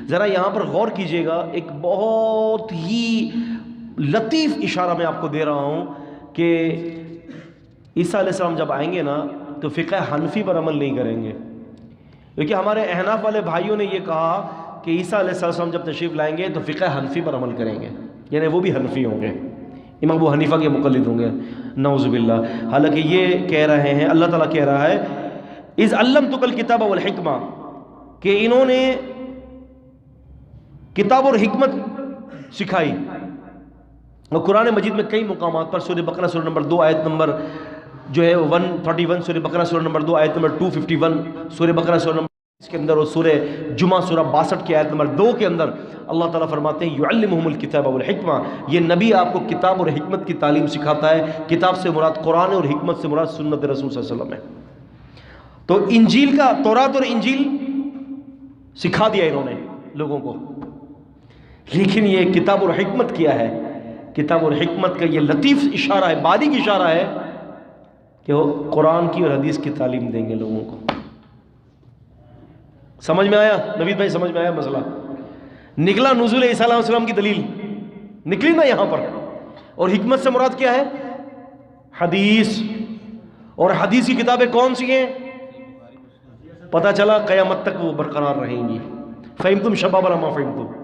ذرا یہاں پر غور کیجئے گا، ایک بہت ہی لطیف اشارہ میں آپ کو دے رہا ہوں کہ عیسیٰ علیہ السلام جب آئیں گے نا تو فقہ حنفی پر عمل نہیں کریں گے، کیونکہ ہمارے احناف والے بھائیوں نے یہ کہا کہ عیسیٰ علیہ السلام جب تشریف لائیں گے تو فقہ حنفی پر عمل کریں گے، یعنی وہ بھی حنفی ہوں گے، امام ابو حنیفہ کے مقلد ہوں گے، نعوذ باللہ۔ حالانکہ یہ کہہ رہے ہیں، اللہ تعالیٰ کہہ رہا ہے اذ علمتک الکتاب والحکمہ، کہ انہوں نے کتاب اور حکمت سکھائی۔ اور قرآن مجید میں کئی مقامات پر، سورہ بقرہ سورہ نمبر 2 آیت نمبر جو ہے 131، سورہ بقرہ سورہ نمبر 2 آیت نمبر 251، سورہ بقرہ سورہ نمبر اس کے اندر، اور سورہ جمعہ سورہ 62 کی آیت نمبر 2 کے اندر اللہ تعالیٰ فرماتے ہیں یعلمہم الکتاب والحکمہ، یہ نبی آپ کو کتاب اور حکمت کی تعلیم سکھاتا ہے۔ کتاب سے مراد قرآن اور حکمت سے مراد سنت رسول صلی اللہ علیہ وسلم ہے۔ تو انجیل کا، تورات اور انجیل سکھا دیا انہوں نے لوگوں کو، لیکن یہ کتاب اور حکمت کیا ہے؟ کتاب اور حکمت کا یہ لطیف اشارہ ہے، باریک اشارہ ہے کہ وہ قرآن کی اور حدیث کی تعلیم دیں گے لوگوں کو۔ سمجھ میں آیا نوید بھائی؟ سمجھ میں آیا مسئلہ؟ نکلا نزول عیسیٰ علیہ السلام کی دلیل نکلی نا یہاں پر، اور حکمت سے مراد کیا ہے؟ حدیث، اور حدیث کی کتابیں کون سی ہیں؟ پتہ چلا قیامت تک وہ برقرار رہیں گی۔ فہمتم شباب ما فہمتم؟